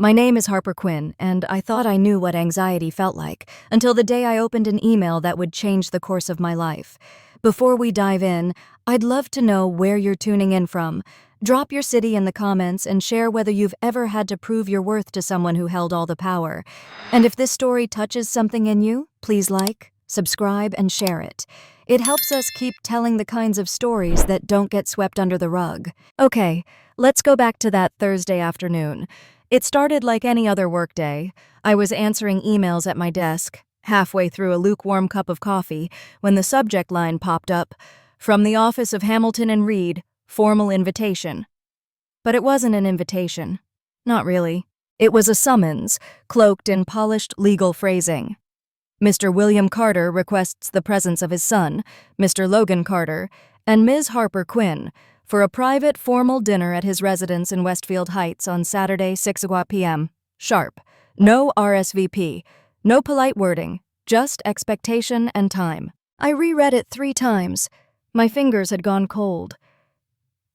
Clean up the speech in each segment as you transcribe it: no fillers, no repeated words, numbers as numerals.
My name is Harper Quinn, and I thought I knew what anxiety felt like until the day I opened an email that would change the course of my life. Before we dive in, I'd love to know where you're tuning in from. Drop your city in the comments and share whether you've ever had to prove your worth to someone who held all the power. And if this story touches something in you, please like, subscribe, and share it. It helps us keep telling the kinds of stories that don't get swept under the rug. Okay, let's go back to that Thursday afternoon. It started like any other workday. I was answering emails at my desk, halfway through a lukewarm cup of coffee, when the subject line popped up, "From the office of Hamilton and Reed, formal invitation." But it wasn't an invitation. Not really. It was a summons, cloaked in polished legal phrasing. Mr. William Carter requests the presence of his son, Mr. Logan Carter, and Ms. Harper Quinn, for a private formal dinner at his residence in Westfield Heights on Saturday, 6 p.m. Sharp. No RSVP. No polite wording. Just expectation and time. I reread it 3 times. My fingers had gone cold.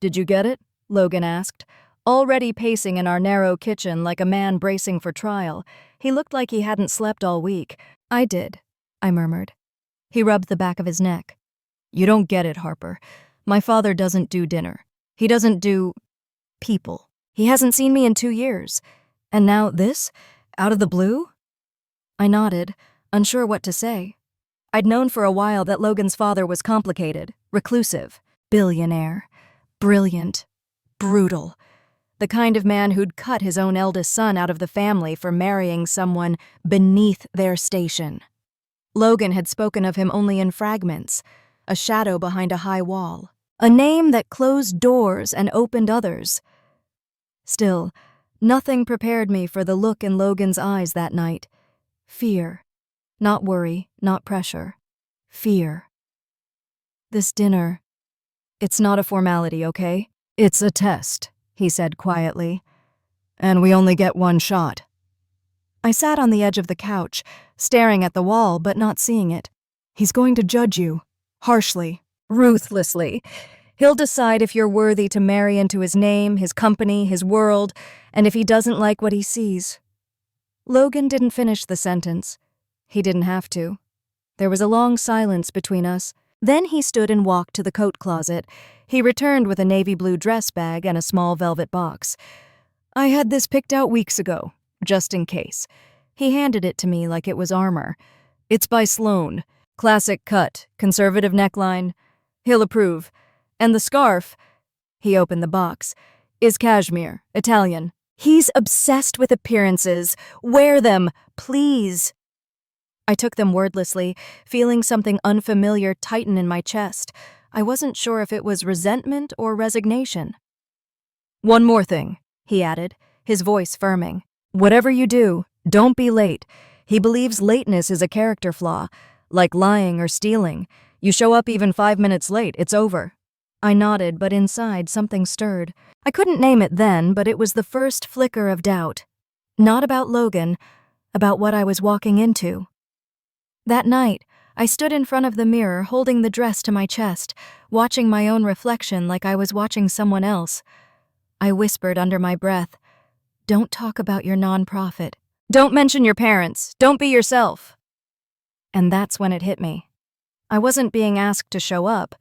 "Did you get it?" Logan asked, already pacing in our narrow kitchen like a man bracing for trial. He looked like he hadn't slept all week. "I did," I murmured. He rubbed the back of his neck. "You don't get it, Harper. My father doesn't do dinner. He doesn't do people. He hasn't seen me in 2 years. And now this? Out of the blue?" I nodded, unsure what to say. I'd known for a while that Logan's father was complicated, reclusive, billionaire, brilliant, brutal. The kind of man who'd cut his own eldest son out of the family for marrying someone beneath their station. Logan had spoken of him only in fragments, a shadow behind a high wall. A name that closed doors and opened others. Still, nothing prepared me for the look in Logan's eyes that night. Fear. Not worry, not pressure. Fear. "This dinner, it's not a formality, okay? It's a test," he said quietly. "And we only get one shot." I sat on the edge of the couch, staring at the wall but not seeing it. "He's going to judge you. Harshly. Ruthlessly. He'll decide if you're worthy to marry into his name, his company, his world, and if he doesn't like what he sees." Logan didn't finish the sentence. He didn't have to. There was a long silence between us. Then he stood and walked to the coat closet. He returned with a navy blue dress bag and a small velvet box. "I had this picked out weeks ago, just in case." He handed it to me like it was armor. "It's by Sloane. Classic cut, conservative neckline. He'll approve. And the scarf," he opened the box, "is cashmere, Italian. He's obsessed with appearances. Wear them, please." I took them wordlessly, feeling something unfamiliar tighten in my chest. I wasn't sure if it was resentment or resignation. "One more thing," he added, his voice firming. "Whatever you do, don't be late. He believes lateness is a character flaw, like lying or stealing. You show up even 5 minutes late, it's over." I nodded, but inside something stirred. I couldn't name it then, but it was the first flicker of doubt. Not about Logan, about what I was walking into. That night, I stood in front of the mirror holding the dress to my chest, watching my own reflection like I was watching someone else. I whispered under my breath, "Don't talk about your nonprofit. Don't mention your parents. Don't be yourself." And that's when it hit me. I wasn't being asked to show up.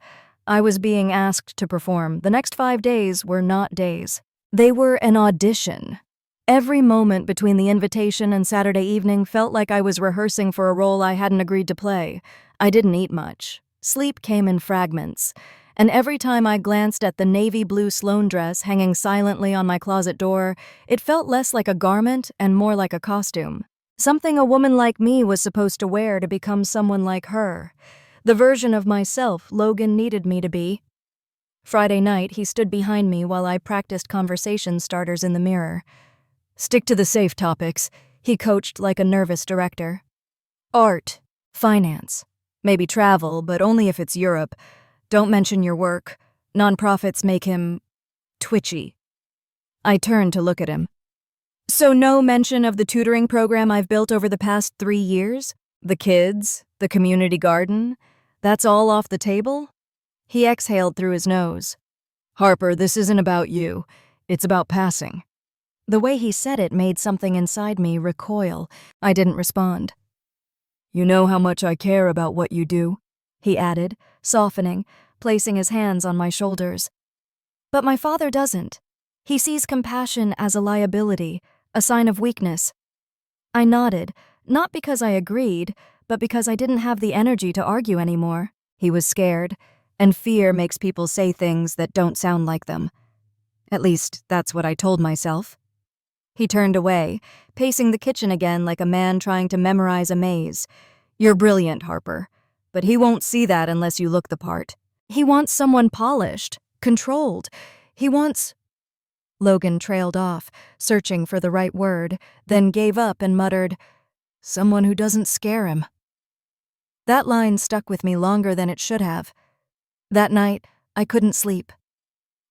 I was being asked to perform. The next 5 days were not days. They were an audition. Every moment between the invitation and Saturday evening felt like I was rehearsing for a role I hadn't agreed to play. I didn't eat much. Sleep came in fragments. And every time I glanced at the navy blue Sloane dress hanging silently on my closet door, it felt less like a garment and more like a costume. Something a woman like me was supposed to wear to become someone like her. The version of myself Logan needed me to be. Friday night, he stood behind me while I practiced conversation starters in the mirror. "Stick to the safe topics," he coached like a nervous director. "Art, finance, maybe travel, but only if it's Europe. Don't mention your work. Nonprofits make him twitchy." I turned to look at him. "So no mention of the tutoring program I've built over the past 3 years? The kids, the community garden? That's all off the table?" He exhaled through his nose. "Harper, this isn't about you. It's about passing." The way he said it made something inside me recoil. I didn't respond. "You know how much I care about what you do," he added, softening, placing his hands on my shoulders. "But my father doesn't. He sees compassion as a liability, a sign of weakness." I nodded, not because I agreed, but because I didn't have the energy to argue anymore. He was scared, and fear makes people say things that don't sound like them. At least, that's what I told myself. He turned away, pacing the kitchen again like a man trying to memorize a maze. "You're brilliant, Harper, but he won't see that unless you look the part. He wants someone polished, controlled. He wants—" Logan trailed off, searching for the right word, then gave up and muttered, "Someone who doesn't scare him." That line stuck with me longer than it should have. That night, I couldn't sleep.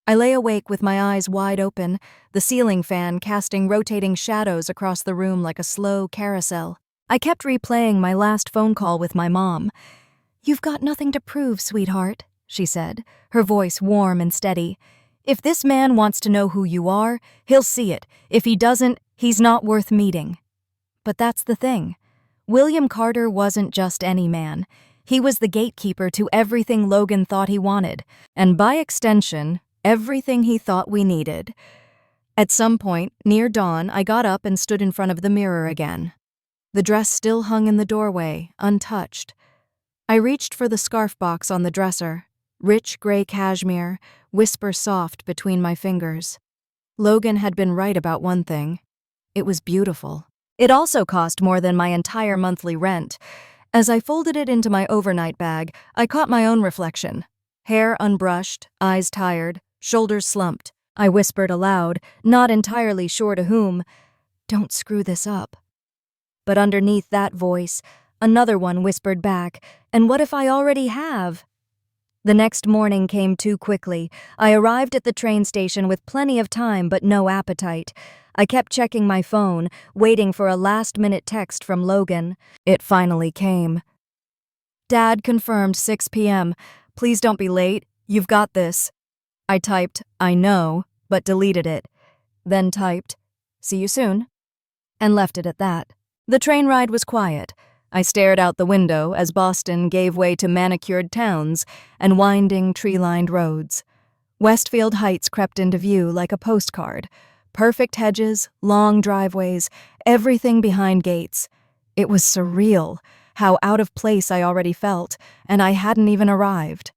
I lay awake with my eyes wide open, the ceiling fan casting rotating shadows across the room like a slow carousel. I kept replaying my last phone call with my mom. "You've got nothing to prove, sweetheart," she said, her voice warm and steady. "If this man wants to know who you are, he'll see it. If he doesn't, he's not worth meeting." But that's the thing. William Carter wasn't just any man. He was the gatekeeper to everything Logan thought he wanted, and by extension, everything he thought we needed. At some point, near dawn, I got up and stood in front of the mirror again. The dress still hung in the doorway, untouched. I reached for the scarf box on the dresser, rich gray cashmere, whisper soft between my fingers. Logan had been right about one thing. It was beautiful. It also cost more than my entire monthly rent. As I folded it into my overnight bag, I caught my own reflection. Hair unbrushed, eyes tired, shoulders slumped. I whispered aloud, not entirely sure to whom, "Don't screw this up." But underneath that voice, another one whispered back, "And what if I already have?" The next morning came too quickly. I arrived at the train station with plenty of time but no appetite. I kept checking my phone, waiting for a last-minute text from Logan. It finally came. "Dad confirmed 6 p.m. Please don't be late. You've got this." I typed, "I know," but deleted it. Then typed, "See you soon," and left it at that. The train ride was quiet. I stared out the window as Boston gave way to manicured towns and winding, tree-lined roads. Westfield Heights crept into view like a postcard. Perfect hedges, long driveways, everything behind gates. It was surreal, how out of place I already felt, and I hadn't even arrived.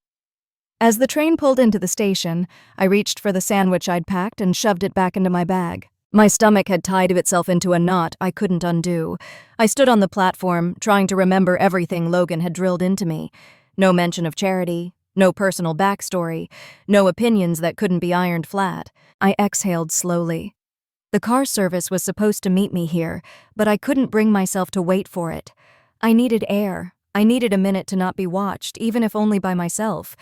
As the train pulled into the station, I reached for the sandwich I'd packed and shoved it back into my bag. My stomach had tied itself into a knot I couldn't undo. I stood on the platform, trying to remember everything Logan had drilled into me. No mention of charity, no personal backstory, no opinions that couldn't be ironed flat. I exhaled slowly. The car service was supposed to meet me here, but I couldn't bring myself to wait for it. I needed air. I needed a minute to not be watched, even if only by myself.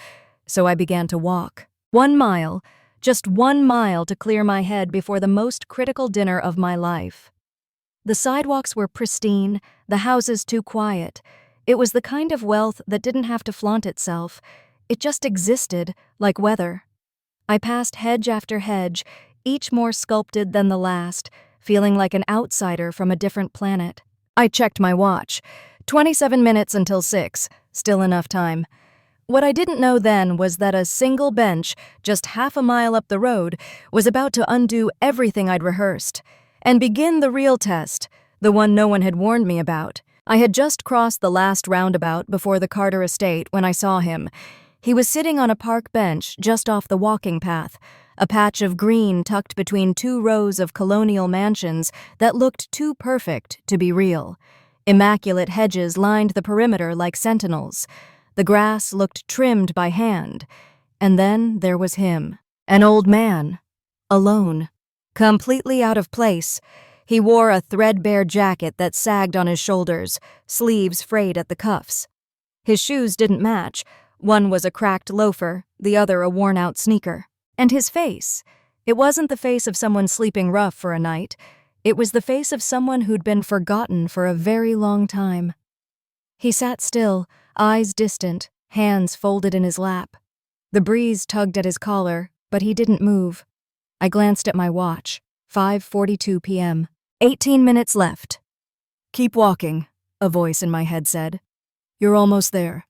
So I began to walk. 1 mile. Just 1 mile to clear my head before the most critical dinner of my life. The sidewalks were pristine, the houses too quiet. It was the kind of wealth that didn't have to flaunt itself. It just existed, like weather. I passed hedge after hedge, each more sculpted than the last, feeling like an outsider from a different planet. I checked my watch. 27 minutes until 6, still enough time. What I didn't know then was that a single bench, just half a mile up the road, was about to undo everything I'd rehearsed, and begin the real test, the one no one had warned me about. I had just crossed the last roundabout before the Carter estate when I saw him. He was sitting on a park bench just off the walking path, a patch of green tucked between 2 rows of colonial mansions that looked too perfect to be real. Immaculate hedges lined the perimeter like sentinels. The grass looked trimmed by hand. And then there was him, an old man, alone, completely out of place. He wore a threadbare jacket that sagged on his shoulders, sleeves frayed at the cuffs. His shoes didn't match. One was a cracked loafer, the other a worn-out sneaker. And his face. It wasn't the face of someone sleeping rough for a night. It was the face of someone who'd been forgotten for a very long time. He sat still, eyes distant, hands folded in his lap. The breeze tugged at his collar, but he didn't move. I glanced at my watch. 5:42 p.m. 18 minutes left. "Keep walking," a voice in my head said. "You're almost there.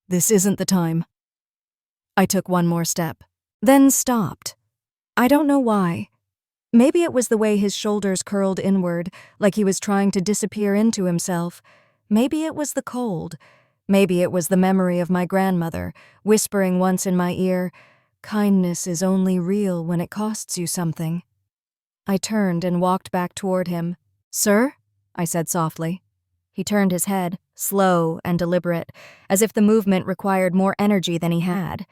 This isn't the time." I took one more step, then stopped. I don't know why. Maybe it was the way his shoulders curled inward, like he was trying to disappear into himself. Maybe it was the cold. Maybe it was the memory of my grandmother, whispering once in my ear, "Kindness is only real when it costs you something." I turned and walked back toward him. "Sir?" I said softly. He turned his head, slow and deliberate, as if the movement required more energy than he had.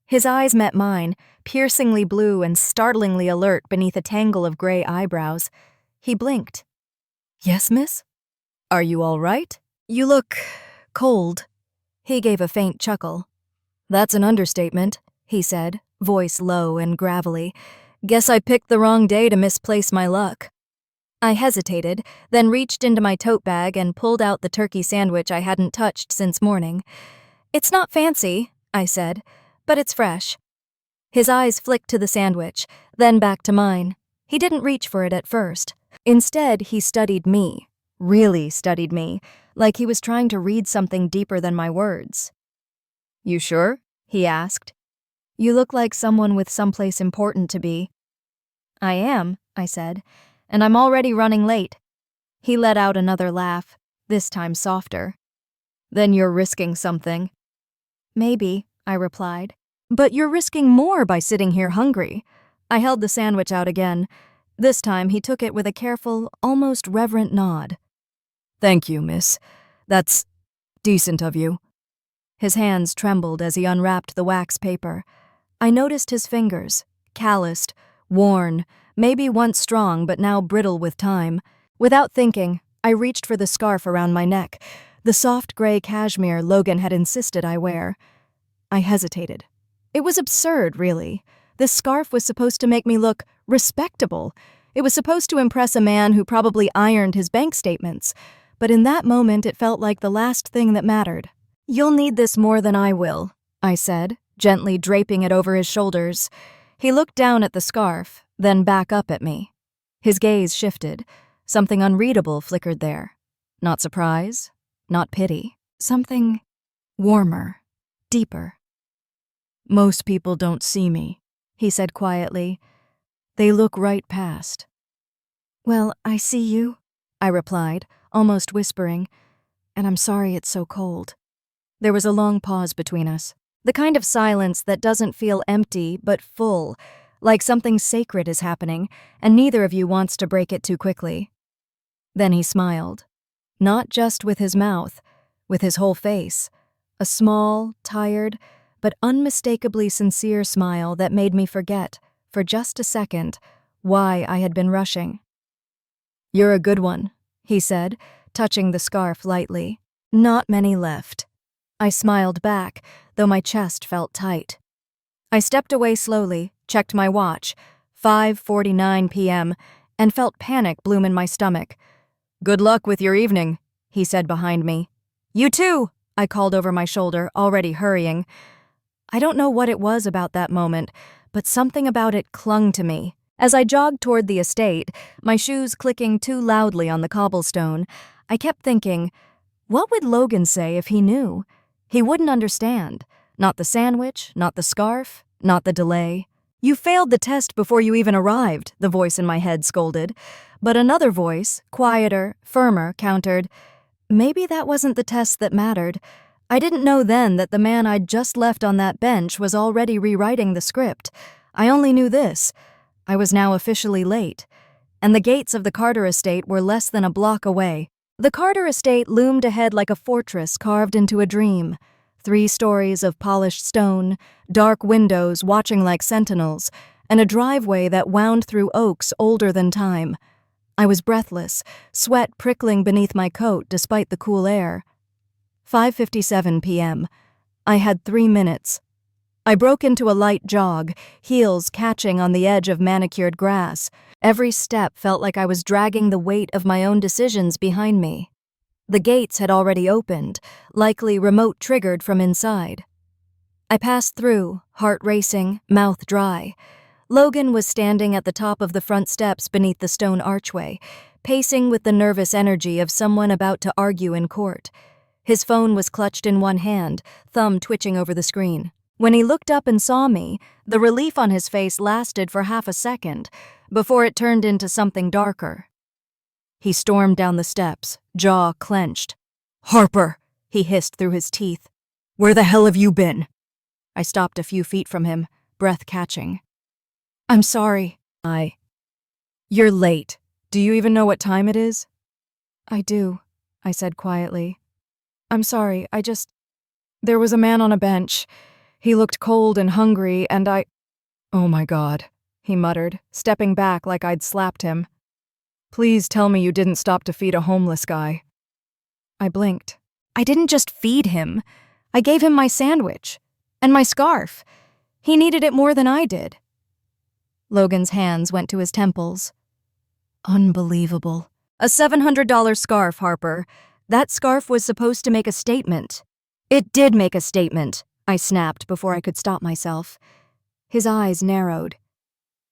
His eyes met mine, piercingly blue and startlingly alert beneath a tangle of gray eyebrows. He blinked. "Yes, miss? Are you all right? You look cold." He gave a faint chuckle. "That's an understatement," he said, voice low and gravelly. "Guess I picked the wrong day to misplace my luck." I hesitated, then reached into my tote bag and pulled out the turkey sandwich I hadn't touched since morning. "It's not fancy," I said, "but it's fresh." His eyes flicked to the sandwich, then back to mine. He didn't reach for it at first. Instead, he studied me, really studied me, like he was trying to read something deeper than my words. "You sure?" he asked. "You look like someone with someplace important to be." "I am," I said, "and I'm already running late." He let out another laugh, this time softer. "Then you're risking something." "Maybe," I replied. "But you're risking more by sitting here hungry." I held the sandwich out again. This time he took it with a careful, almost reverent nod. "Thank you, miss. That's decent of you." His hands trembled as he unwrapped the wax paper. I noticed his fingers, calloused, worn, maybe once strong but now brittle with time. Without thinking, I reached for the scarf around my neck, the soft gray cashmere Logan had insisted I wear. I hesitated. It was absurd, really. This scarf was supposed to make me look respectable. It was supposed to impress a man who probably ironed his bank statements. But in that moment, it felt like the last thing that mattered. "You'll need this more than I will," I said, gently draping it over his shoulders. He looked down at the scarf, then back up at me. His gaze shifted. Something unreadable flickered there. Not surprise, not pity. Something warmer, deeper. "Most people don't see me," he said quietly. "They look right past." "Well, I see you," I replied, almost whispering, "and I'm sorry it's so cold." There was a long pause between us, the kind of silence that doesn't feel empty but full, like something sacred is happening, and neither of you wants to break it too quickly. Then he smiled, not just with his mouth, with his whole face, a small, tired, but unmistakably sincere smile that made me forget, for just a second, why I had been rushing. "You're a good one," he said, touching the scarf lightly. "Not many left." I smiled back, though my chest felt tight. I stepped away slowly, checked my watch, 5:49 p.m., and felt panic bloom in my stomach. "Good luck with your evening," he said behind me. "You too," I called over my shoulder, already hurrying. I don't know what it was about that moment, but something about it clung to me. As I jogged toward the estate, my shoes clicking too loudly on the cobblestone, I kept thinking, what would Logan say if he knew? He wouldn't understand. Not the sandwich, not the scarf, not the delay. "You failed the test before you even arrived," the voice in my head scolded. But another voice, quieter, firmer, countered, "Maybe that wasn't the test that mattered. I didn't know then that the man I'd just left on that bench was already rewriting the script. I only knew this. I was now officially late. And the gates of the Carter estate were less than a block away. The Carter estate loomed ahead like a fortress carved into a dream. 3 stories of polished stone, dark windows watching like sentinels, and a driveway that wound through oaks older than time. I was breathless, sweat prickling beneath my coat despite the cool air. 5:57 p.m. I had 3 minutes. I broke into a light jog, heels catching on the edge of manicured grass. Every step felt like I was dragging the weight of my own decisions behind me. The gates had already opened, likely remote triggered from inside. I passed through, heart racing, mouth dry. Logan was standing at the top of the front steps beneath the stone archway, pacing with the nervous energy of someone about to argue in court. His phone was clutched in one hand, thumb twitching over the screen. When he looked up and saw me, the relief on his face lasted for half a second, before it turned into something darker. He stormed down the steps, jaw clenched. "Harper!" he hissed through his teeth. "Where the hell have you been?" I stopped a few feet from him, breath catching. "I'm sorry." "You're late. Do you even know what time it is?" "I do," I said quietly. "I'm sorry, There was a man on a bench. He looked cold and hungry, and "Oh my God," he muttered, stepping back like I'd slapped him. "Please tell me you didn't stop to feed a homeless guy." I blinked. I didn't just feed him. I gave him my sandwich. And my scarf. He needed it more than I did. Logan's hands went to his temples. Unbelievable. A $700 scarf, Harper. That scarf was supposed to make a statement. It did make a statement, I snapped before I could stop myself. His eyes narrowed.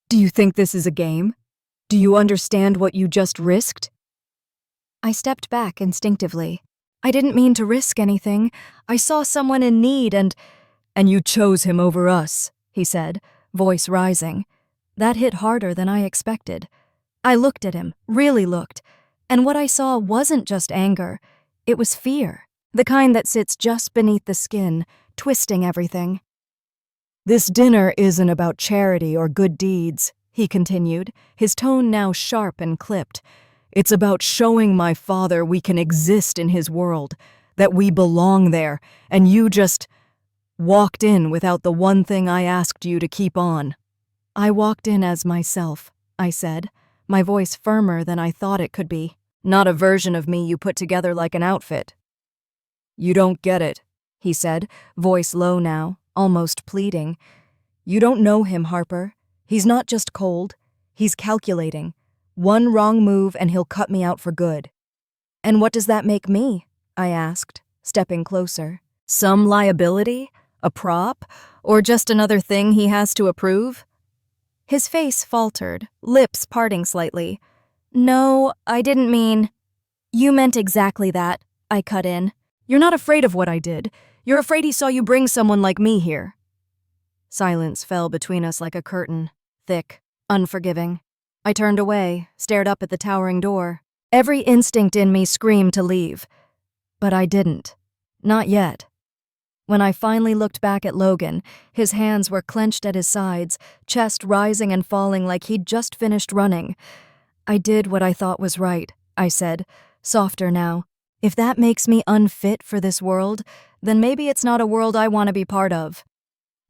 "Do you think this is a game? Do you understand what you just risked?" I stepped back instinctively. I didn't mean to risk anything. I saw someone in need and you chose him over us, he said, voice rising. That hit harder than I expected. I looked at him, really looked, and what I saw wasn't just anger. It was fear, the kind that sits just beneath the skin, twisting everything. "This dinner isn't about charity or good deeds," he continued, his tone now sharp and clipped. "It's about showing my father we can exist in his world, that we belong there, and you just walked in without the one thing I asked you to keep on." "I walked in as myself," I said, my voice firmer than I thought it could be. "Not a version of me you put together like an outfit." "You don't get it," he said, voice low now, almost pleading. "You don't know him, Harper. He's not just cold. He's calculating. One wrong move and he'll cut me out for good." "And what does that make me?" I asked, stepping closer. "Some liability? A prop? Or just another thing he has to approve?" His face faltered, lips parting slightly. "No, I didn't mean—" "You meant exactly that," I cut in. "You're not afraid of what I did. You're afraid he saw you bring someone like me here." Silence fell between us like a curtain, thick, unforgiving. I turned away, stared up at the towering door. Every instinct in me screamed to leave. But I didn't. Not yet. When I finally looked back at Logan, his hands were clenched at his sides, chest rising and falling like he'd just finished running. "I did what I thought was right," I said, softer now. "If that makes me unfit for this world, then maybe it's not a world I want to be part of."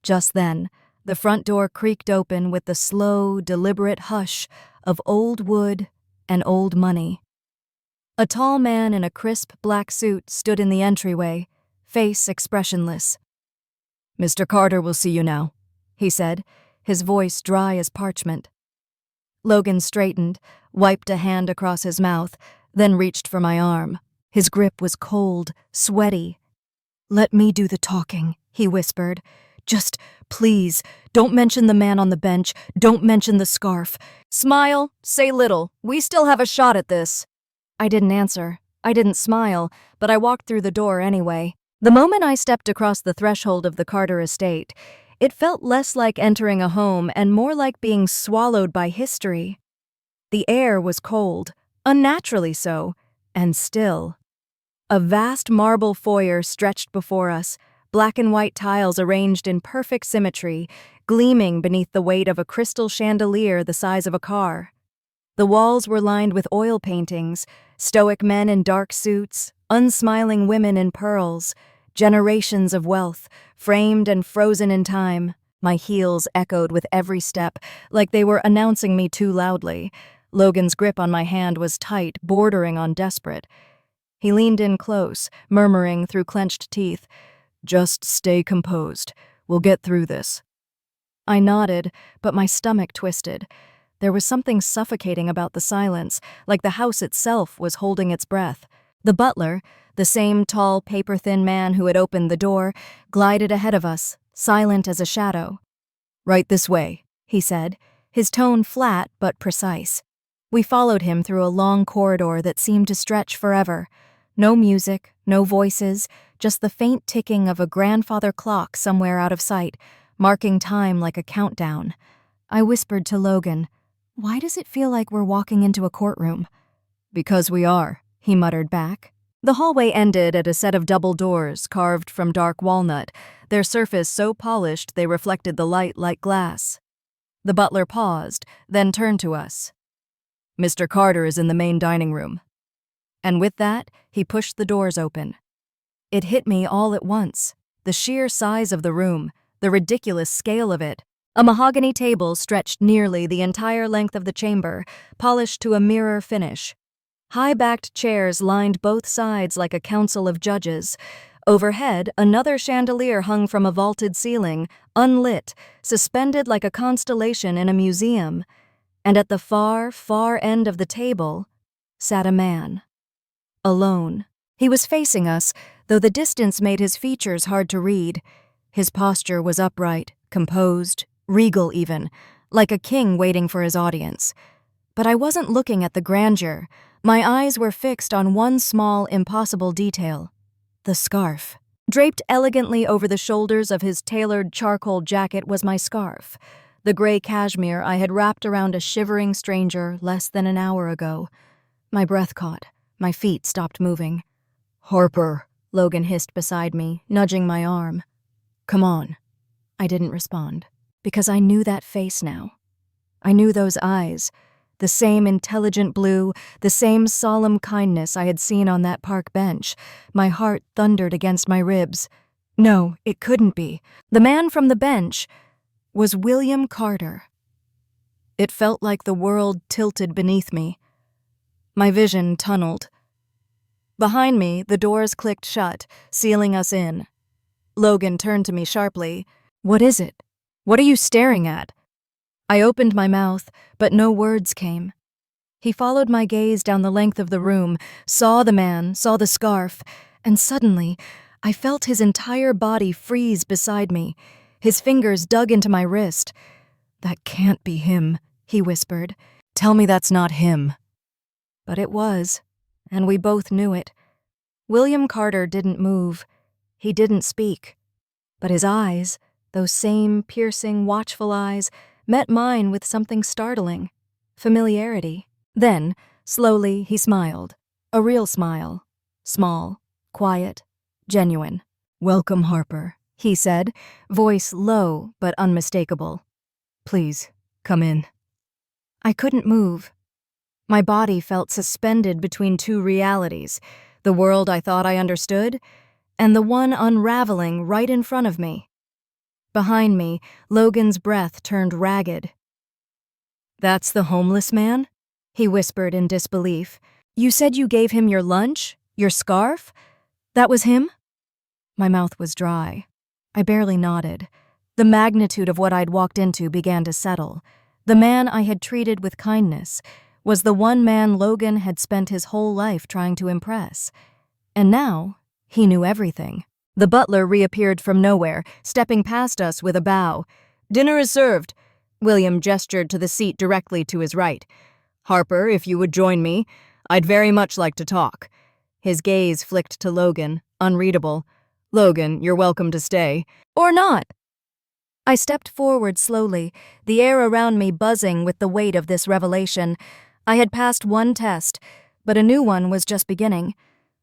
Just then, the front door creaked open with the slow, deliberate hush of old wood and old money. A tall man in a crisp black suit stood in the entryway, face expressionless. "Mr. Carter will see you now," he said, his voice dry as parchment. Logan straightened, wiped a hand across his mouth, then reached for my arm. His grip was cold, sweaty. "Let me do the talking," he whispered. "Just, please, don't mention the man on the bench, don't mention the scarf. Smile, say little, we still have a shot at this." I didn't answer. I didn't smile, but I walked through the door anyway. The moment I stepped across the threshold of the Carter estate, it felt less like entering a home and more like being swallowed by history. The air was cold, unnaturally so, and still. A vast marble foyer stretched before us, black and white tiles arranged in perfect symmetry, gleaming beneath the weight of a crystal chandelier the size of a car. The walls were lined with oil paintings, stoic men in dark suits, unsmiling women in pearls, generations of wealth, framed and frozen in time. My heels echoed with every step, like they were announcing me too loudly. Logan's grip on my hand was tight, bordering on desperate. He leaned in close, murmuring through clenched teeth, "Just stay composed. We'll get through this." I nodded, but my stomach twisted. There was something suffocating about the silence, like the house itself was holding its breath. The butler, the same tall, paper-thin man who had opened the door, glided ahead of us, silent as a shadow. "Right this way," he said, his tone flat but precise. We followed him through a long corridor that seemed to stretch forever. No music, no voices, just the faint ticking of a grandfather clock somewhere out of sight, marking time like a countdown. I whispered to Logan, "Why does it feel like we're walking into a courtroom?" "Because we are," he muttered back. The hallway ended at a set of double doors carved from dark walnut, their surface so polished they reflected the light like glass. The butler paused, then turned to us. "Mr. Carter is in the main dining room." And with that, he pushed the doors open. It hit me all at once. The sheer size of the room, the ridiculous scale of it. A mahogany table stretched nearly the entire length of the chamber, polished to a mirror finish. High-backed chairs lined both sides like a council of judges. Overhead, another chandelier hung from a vaulted ceiling, unlit, suspended like a constellation in a museum. And at the far, far end of the table sat a man. Alone. He was facing us, though the distance made his features hard to read. His posture was upright, composed, regal even, like a king waiting for his audience. But I wasn't looking at the grandeur. My eyes were fixed on one small, impossible detail: the scarf. Draped elegantly over the shoulders of his tailored charcoal jacket was my scarf, the gray cashmere I had wrapped around a shivering stranger less than an hour ago. My breath caught. My feet stopped moving. "Harper," Logan hissed beside me, nudging my arm. "Come on." I didn't respond, because I knew that face now. I knew those eyes, the same intelligent blue, the same solemn kindness I had seen on that park bench. My heart thundered against my ribs. No, it couldn't be. The man from the bench was William Carter. It felt like the world tilted beneath me. My vision tunneled. Behind me, the doors clicked shut, sealing us in. Logan turned to me sharply. "What is it? What are you staring at?" I opened my mouth, but no words came. He followed my gaze down the length of the room, saw the man, saw the scarf, and suddenly, I felt his entire body freeze beside me. His fingers dug into my wrist. "That can't be him," he whispered. "Tell me that's not him." But it was, and we both knew it. William Carter didn't move. He didn't speak. But his eyes, those same piercing, watchful eyes, met mine with something startling: familiarity. Then, slowly, he smiled. A real smile. Small, quiet, genuine. "Welcome, Harper," he said, voice low but unmistakable. "Please, come in." I couldn't move. My body felt suspended between two realities, the world I thought I understood, and the one unraveling right in front of me. Behind me, Logan's breath turned ragged. "That's the homeless man?" he whispered in disbelief. "You said you gave him your lunch? Your scarf? That was him?" My mouth was dry. I barely nodded. The magnitude of what I'd walked into began to settle. The man I had treated with kindness was the one man Logan had spent his whole life trying to impress. And now, he knew everything. The butler reappeared from nowhere, stepping past us with a bow. "Dinner is served." William gestured to the seat directly to his right. "Harper, if you would join me, I'd very much like to talk." His gaze flicked to Logan, unreadable. "Logan, you're welcome to stay." "Or not." I stepped forward slowly, the air around me buzzing with the weight of this revelation. I had passed one test, but a new one was just beginning.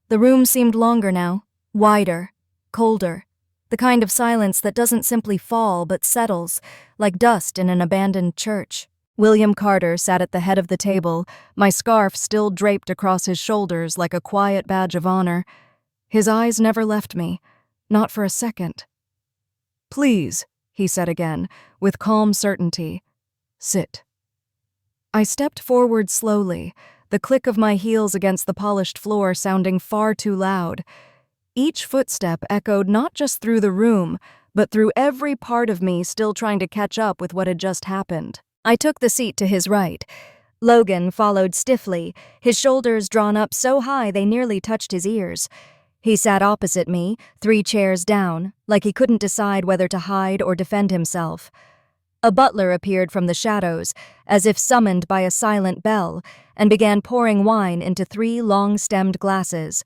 The room seemed longer now, wider, colder, the kind of silence that doesn't simply fall but settles, like dust in an abandoned church. William Carter sat at the head of the table, my scarf still draped across his shoulders like a quiet badge of honor. His eyes never left me, not for a second. "Please," he said again, with calm certainty. "Sit." I stepped forward slowly, the click of my heels against the polished floor sounding far too loud. Each footstep echoed not just through the room, but through every part of me still trying to catch up with what had just happened. I took the seat to his right. Logan followed stiffly, his shoulders drawn up so high they nearly touched his ears. He sat opposite me, 3 chairs down, like he couldn't decide whether to hide or defend himself. A butler appeared from the shadows, as if summoned by a silent bell, and began pouring wine into 3 long-stemmed glasses.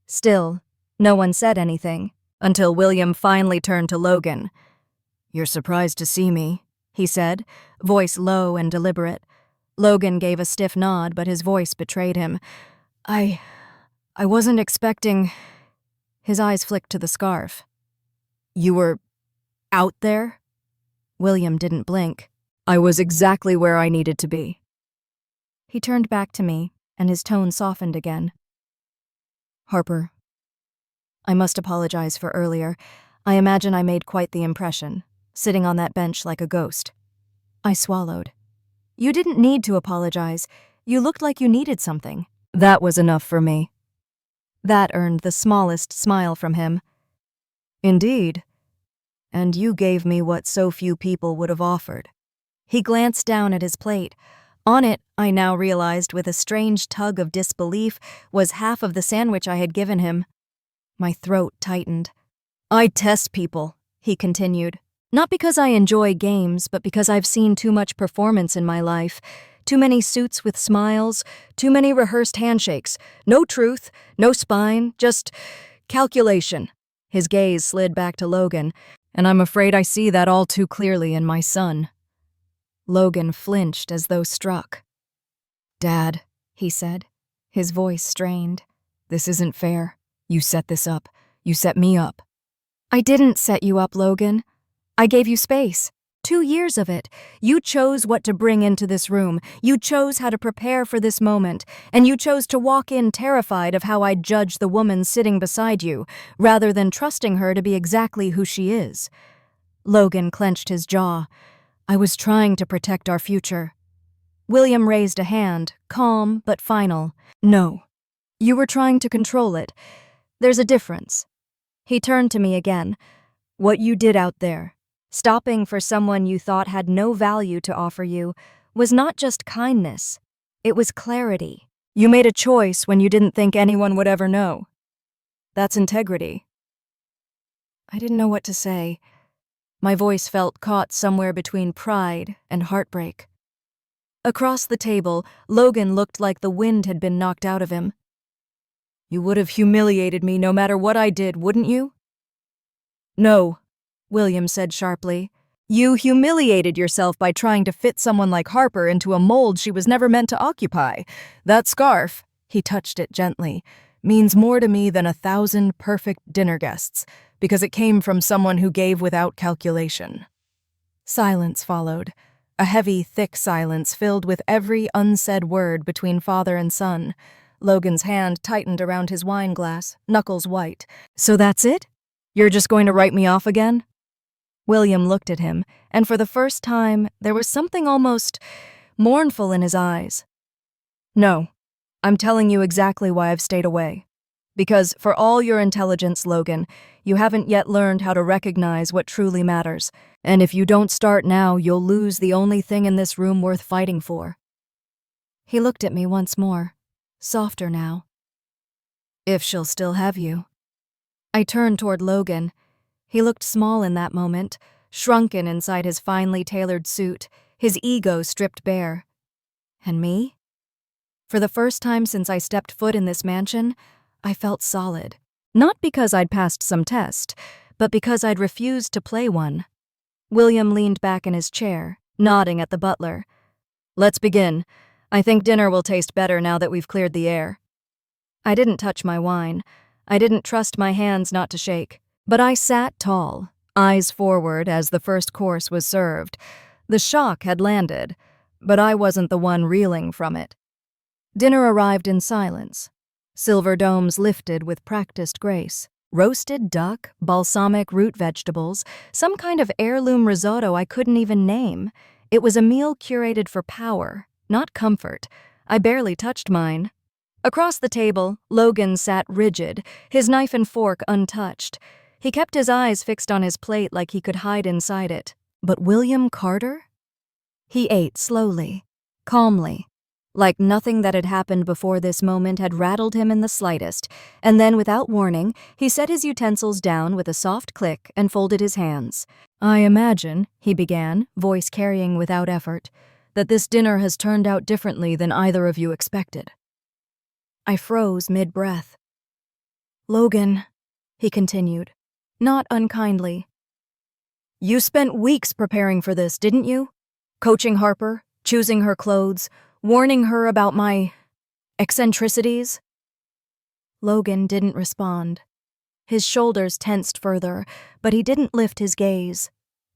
Still, no one said anything, until William finally turned to Logan. "You're surprised to see me," he said, voice low and deliberate. Logan gave a stiff nod, but his voice betrayed him. I wasn't expecting..." His eyes flicked to the scarf. "You were out there?" William didn't blink. "I was exactly where I needed to be." He turned back to me, and his tone softened again. "Harper, I must apologize for earlier. I imagine I made quite the impression, sitting on that bench like a ghost." I swallowed. "You didn't need to apologize. You looked like you needed something." That was enough for me. That earned the smallest smile from him. "Indeed. And you gave me what so few people would have offered." He glanced down at his plate. On it, I now realized with a strange tug of disbelief, was half of the sandwich I had given him. My throat tightened. "I test people," he continued. "Not because I enjoy games, but because I've seen too much performance in my life. Too many suits with smiles, too many rehearsed handshakes. No truth, no spine, just calculation." His gaze slid back to Logan, and I'm afraid I see that all too clearly in my son. Logan flinched as though struck. "Dad," he said, his voice strained. "This isn't fair. You set this up. You set me up." "I didn't set you up, Logan. I gave you space. 2 years of it. You chose what to bring into this room. You chose how to prepare for this moment. And you chose to walk in terrified of how I'd judge the woman sitting beside you, rather than trusting her to be exactly who she is." Logan clenched his jaw. "I was trying to protect our future." William raised a hand, calm but final. "No. You were trying to control it. There's a difference." He turned to me again. "What you did out there, stopping for someone you thought had no value to offer you, was not just kindness. It was clarity. You made a choice when you didn't think anyone would ever know. That's integrity." I didn't know what to say. My voice felt caught somewhere between pride and heartbreak. Across the table, Logan looked like the wind had been knocked out of him. "You would have humiliated me no matter what I did, wouldn't you?" "No," William said sharply. "You humiliated yourself by trying to fit someone like Harper into a mold she was never meant to occupy. That scarf," he touched it gently, "means more to me than 1,000 perfect dinner guests, because it came from someone who gave without calculation." Silence followed, a heavy, thick silence filled with every unsaid word between father and son. Logan's hand tightened around his wine glass, knuckles white. "So that's it? You're just going to write me off again?" William looked at him, and for the first time, there was something almost mournful in his eyes. "No, I'm telling you exactly why I've stayed away. Because, for all your intelligence, Logan, you haven't yet learned how to recognize what truly matters. And if you don't start now, you'll lose the only thing in this room worth fighting for." He looked at me once more, softer now. "If she'll still have you." I turned toward Logan. He looked small in that moment, shrunken inside his finely tailored suit, his ego stripped bare. And me? For the first time since I stepped foot in this mansion, I felt solid. Not because I'd passed some test, but because I'd refused to play one. William leaned back in his chair, nodding at the butler. "Let's begin. I think dinner will taste better now that we've cleared the air." I didn't touch my wine. I didn't trust my hands not to shake. But I sat tall, eyes forward as the first course was served. The shock had landed, but I wasn't the one reeling from it. Dinner arrived in silence. Silver domes lifted with practiced grace. Roasted duck, balsamic root vegetables, some kind of heirloom risotto I couldn't even name. It was a meal curated for power, not comfort. I barely touched mine. Across the table, Logan sat rigid, his knife and fork untouched. He kept his eyes fixed on his plate like he could hide inside it. But William Carter? He ate slowly, calmly, like nothing that had happened before this moment had rattled him in the slightest, and then, without warning, he set his utensils down with a soft click and folded his hands. "I imagine," he began, voice carrying without effort, "that this dinner has turned out differently than either of you expected." I froze mid-breath. "Logan," he continued, not unkindly, "you spent weeks preparing for this, didn't you? Coaching Harper, choosing her clothes, warning her about my eccentricities?" Logan didn't respond. His shoulders tensed further, but he didn't lift his gaze.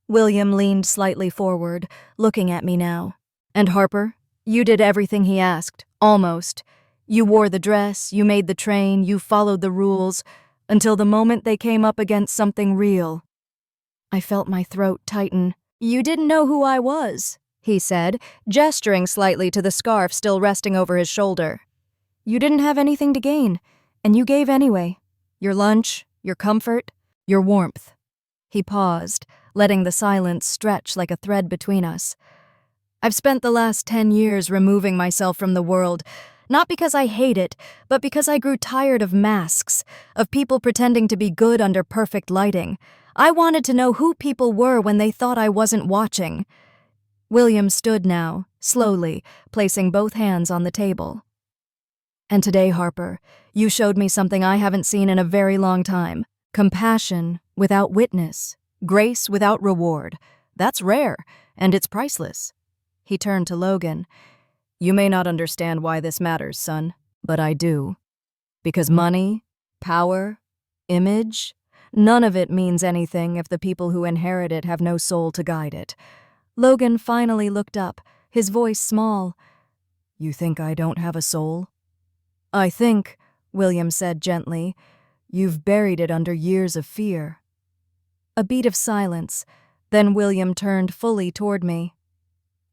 William leaned slightly forward, looking at me now. "And Harper, you did everything he asked, almost. You wore the dress, you made the train, you followed the rules, until the moment they came up against something real." I felt my throat tighten. "You didn't know who I was," he said, gesturing slightly to the scarf still resting over his shoulder. "You didn't have anything to gain, and you gave anyway. Your lunch, your comfort, your warmth." He paused, letting the silence stretch like a thread between us. "I've spent the last 10 years removing myself from the world, not because I hate it, but because I grew tired of masks, of people pretending to be good under perfect lighting. I wanted to know who people were when they thought I wasn't watching." William stood now, slowly, placing both hands on the table. "And today, Harper, you showed me something I haven't seen in a very long time. Compassion without witness, grace without reward. That's rare, and it's priceless." He turned to Logan. "You may not understand why this matters, son, but I do. Because money, power, image, none of it means anything if the people who inherit it have no soul to guide it." Logan finally looked up, his voice small. "You think I don't have a soul?" "I think," William said gently, "you've buried it under years of fear." A beat of silence, then William turned fully toward me.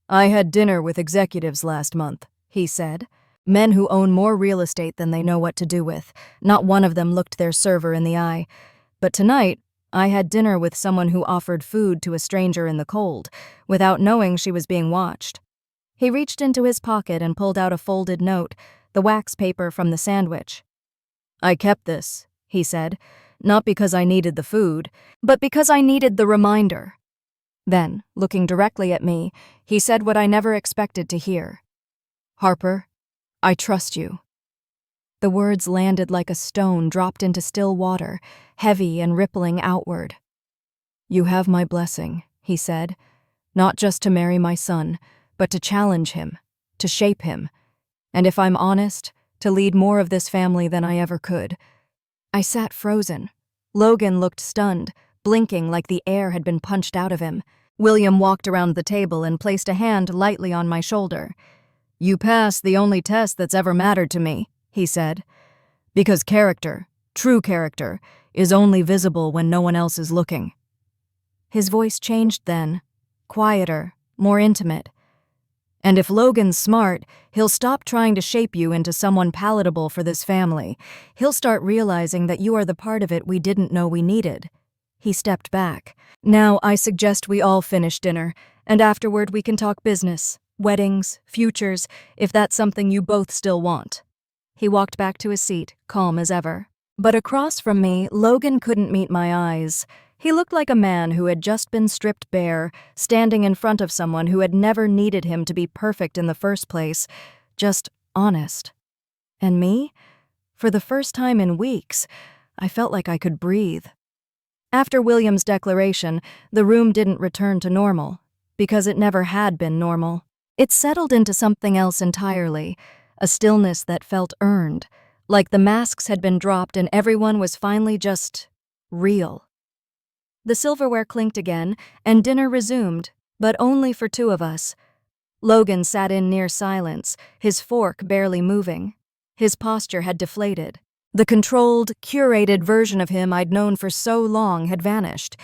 "I had dinner with executives last month," he said. "Men who own more real estate than they know what to do with. Not one of them looked their server in the eye. But tonight, I had dinner with someone who offered food to a stranger in the cold, without knowing she was being watched." He reached into his pocket and pulled out a folded note, the wax paper from the sandwich. "I kept this," he said, "not because I needed the food, but because I needed the reminder." Then, looking directly at me, he said what I never expected to hear. "Harper, I trust you." The words landed like a stone dropped into still water, heavy and rippling outward. "You have my blessing," he said, "not just to marry my son, but to challenge him, to shape him, and if I'm honest, to lead more of this family than I ever could." I sat frozen. Logan looked stunned, blinking like the air had been punched out of him. William walked around the table and placed a hand lightly on my shoulder. "You passed the only test that's ever mattered to me," he said. "Because character, true character, is only visible when no one else is looking." His voice changed then, quieter, more intimate. "And if Logan's smart, he'll stop trying to shape you into someone palatable for this family. He'll start realizing that you are the part of it we didn't know we needed." He stepped back. "Now I suggest we all finish dinner, and afterward we can talk business, weddings, futures, if that's something you both still want." He walked back to his seat, calm as ever. But across from me, Logan couldn't meet my eyes. He looked like a man who had just been stripped bare, standing in front of someone who had never needed him to be perfect in the first place, just honest. And me? For the first time in weeks, I felt like I could breathe. After William's declaration, the room didn't return to normal, because it never had been normal. It settled into something else entirely, a stillness that felt earned, like the masks had been dropped and everyone was finally just real. The silverware clinked again, and dinner resumed, but only for two of us. Logan sat in near silence, his fork barely moving. His posture had deflated. The controlled, curated version of him I'd known for so long had vanished,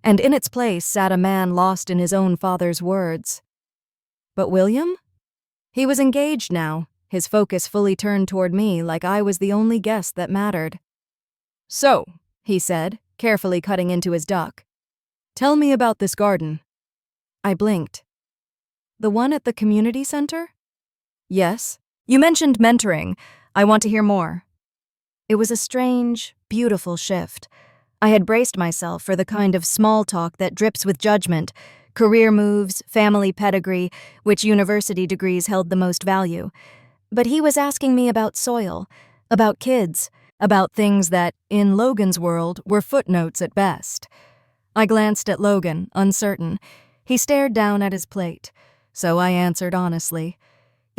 and in its place sat a man lost in his own father's words. But William? He was engaged now, his focus fully turned toward me like I was the only guest that mattered. "So," he said, carefully cutting into his duck, "tell me about this garden." I blinked. "The one at the community center?" "Yes." You mentioned mentoring. I want to hear more. It was a strange, beautiful shift. I had braced myself for the kind of small talk that drips with judgment, career moves, family pedigree, which university degrees held the most value. But he was asking me about soil, about kids, about things that, in Logan's world, were footnotes at best. I glanced at Logan, uncertain. He stared down at his plate, so I answered honestly.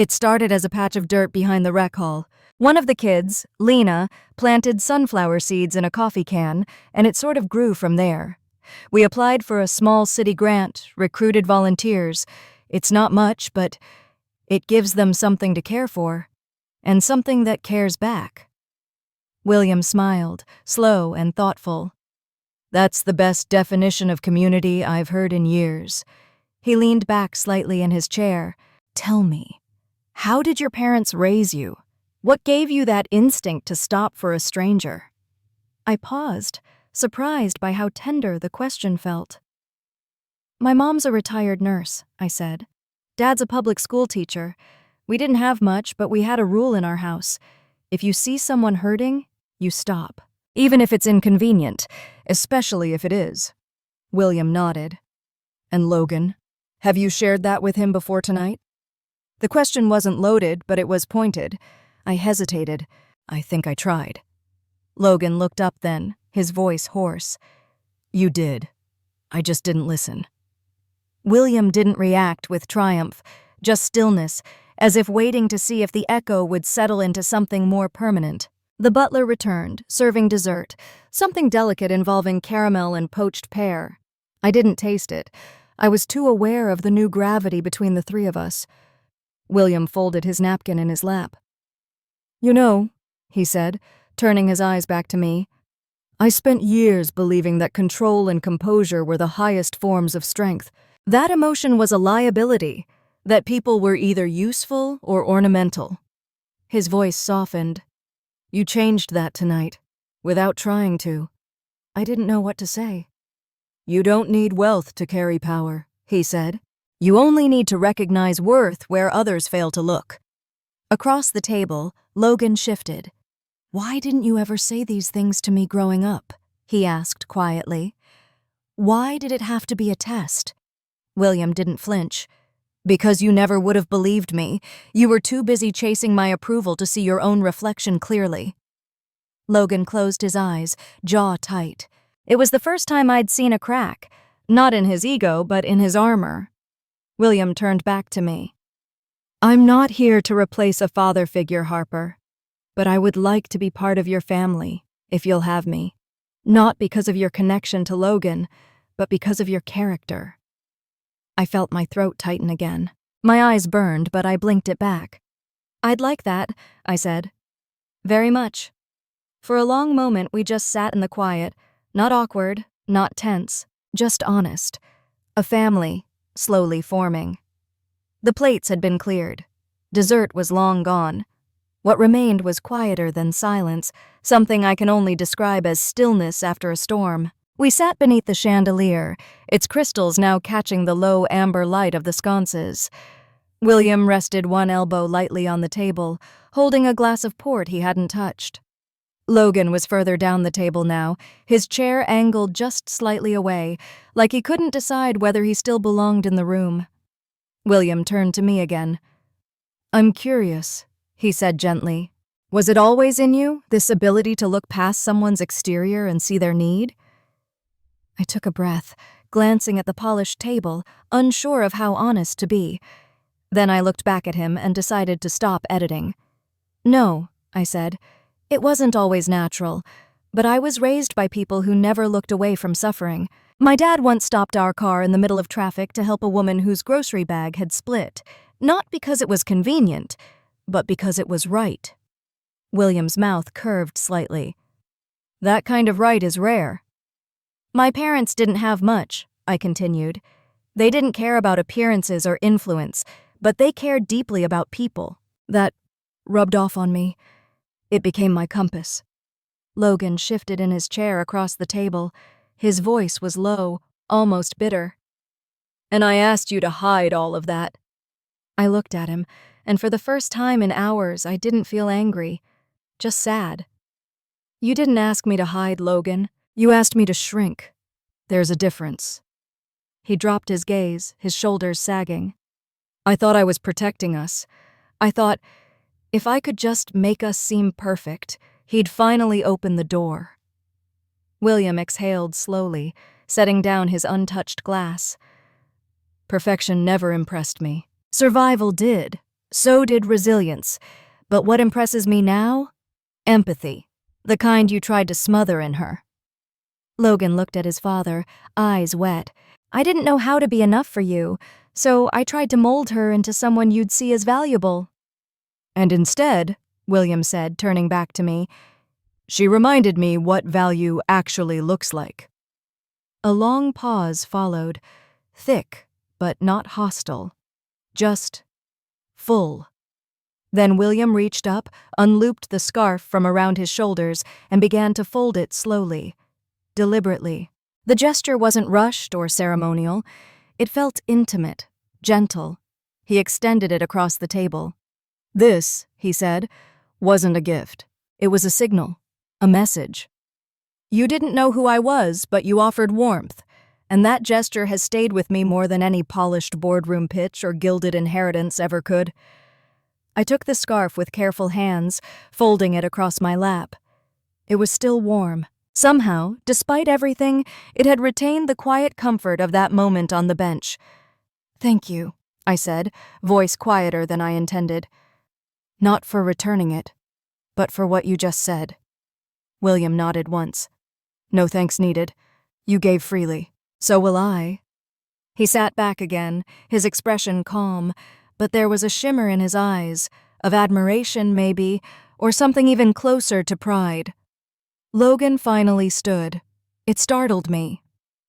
It started as a patch of dirt behind the rec hall. One of the kids, Lena, planted sunflower seeds in a coffee can, and it sort of grew from there. We applied for a small city grant, recruited volunteers. It's not much, but it gives them something to care for, and something that cares back. William smiled, slow and thoughtful. That's the best definition of community I've heard in years. He leaned back slightly in his chair. Tell me, how did your parents raise you? What gave you that instinct to stop for a stranger? I paused, surprised by how tender the question felt. My mom's a retired nurse, I said. Dad's a public school teacher. We didn't have much, but we had a rule in our house. If you see someone hurting, you stop. Even if it's inconvenient, especially if it is. William nodded. And Logan? Have you shared that with him before tonight? The question wasn't loaded, but it was pointed. I hesitated. I think I tried. Logan looked up then, his voice hoarse. You did. I just didn't listen. William didn't react with triumph, just stillness, as if waiting to see if the echo would settle into something more permanent. The butler returned, serving dessert, something delicate involving caramel and poached pear. I didn't taste it. I was too aware of the new gravity between the three of us. William folded his napkin in his lap. You know, he said, turning his eyes back to me, I spent years believing that control and composure were the highest forms of strength. That emotion was a liability, that people were either useful or ornamental. His voice softened. You changed that tonight, without trying to. I didn't know what to say. You don't need wealth to carry power, he said. You only need to recognize worth where others fail to look. Across the table, Logan shifted. Why didn't you ever say these things to me growing up? He asked quietly. Why did it have to be a test? William didn't flinch. Because you never would have believed me. You were too busy chasing my approval to see your own reflection clearly. Logan closed his eyes, jaw tight. It was the first time I'd seen a crack, not in his ego, but in his armor. William turned back to me. I'm not here to replace a father figure, Harper, but I would like to be part of your family, if you'll have me. Not because of your connection to Logan, but because of your character. I felt my throat tighten again. My eyes burned, but I blinked it back. I'd like that, I said. Very much. For a long moment, we just sat in the quiet, not awkward, not tense, just honest. A family, slowly forming. The plates had been cleared. Dessert was long gone. What remained was quieter than silence, something I can only describe as stillness after a storm. We sat beneath the chandelier, its crystals now catching the low amber light of the sconces. William rested one elbow lightly on the table, holding a glass of port he hadn't touched. Logan was further down the table now, his chair angled just slightly away, like he couldn't decide whether he still belonged in the room. William turned to me again. I'm curious, he said gently. Was it always in you, this ability to look past someone's exterior and see their need? I took a breath, glancing at the polished table, unsure of how honest to be. Then I looked back at him and decided to stop editing. No, I said. It wasn't always natural, but I was raised by people who never looked away from suffering. My dad once stopped our car in the middle of traffic to help a woman whose grocery bag had split, not because it was convenient, but because it was right. William's mouth curved slightly. That kind of right is rare. My parents didn't have much, I continued. They didn't care about appearances or influence, but they cared deeply about people. That rubbed off on me. It became my compass. Logan shifted in his chair across the table. His voice was low, almost bitter. And I asked you to hide all of that. I looked at him, and for the first time in hours, I didn't feel angry, just sad. "You didn't ask me to hide, Logan. You asked me to shrink. There's a difference." He dropped his gaze, his shoulders sagging. "I thought I was protecting us. I thought, if I could just make us seem perfect, he'd finally open the door." William exhaled slowly, setting down his untouched glass. "Perfection never impressed me. Survival did. So did resilience. But what impresses me now? Empathy. The kind you tried to smother in her." Logan looked at his father, eyes wet. "I didn't know how to be enough for you, so I tried to mold her into someone you'd see as valuable." "And instead," William said, turning back to me, "she reminded me what value actually looks like." A long pause followed, thick but not hostile, just full. Then William reached up, unlooped the scarf from around his shoulders, and began to fold it slowly, deliberately. The gesture wasn't rushed or ceremonial. It felt intimate, gentle. He extended it across the table. "This," he said, "wasn't a gift. It was a signal, a message. You didn't know who I was, but you offered warmth, and that gesture has stayed with me more than any polished boardroom pitch or gilded inheritance ever could." I took the scarf with careful hands, folding it across my lap. It was still warm. Somehow, despite everything, it had retained the quiet comfort of that moment on the bench. "Thank you," I said, voice quieter than I intended. "Not for returning it, but for what you just said." William nodded once. "No thanks needed. You gave freely. So will I." He sat back again, his expression calm, but there was a shimmer in his eyes, of admiration maybe, or something even closer to pride. Logan finally stood. It startled me.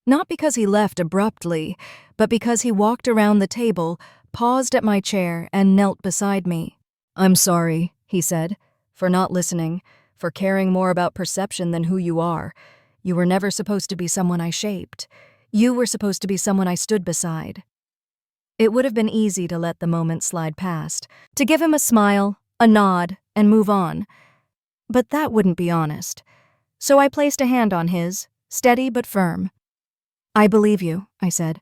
Not because he left abruptly, but because he walked around the table, paused at my chair, and knelt beside me. "I'm sorry," he said, "for not listening, for caring more about perception than who you are. You were never supposed to be someone I shaped. You were supposed to be someone I stood beside." It would have been easy to let the moment slide past, to give him a smile, a nod, and move on. But that wouldn't be honest. So I placed a hand on his, steady but firm. "I believe you," I said,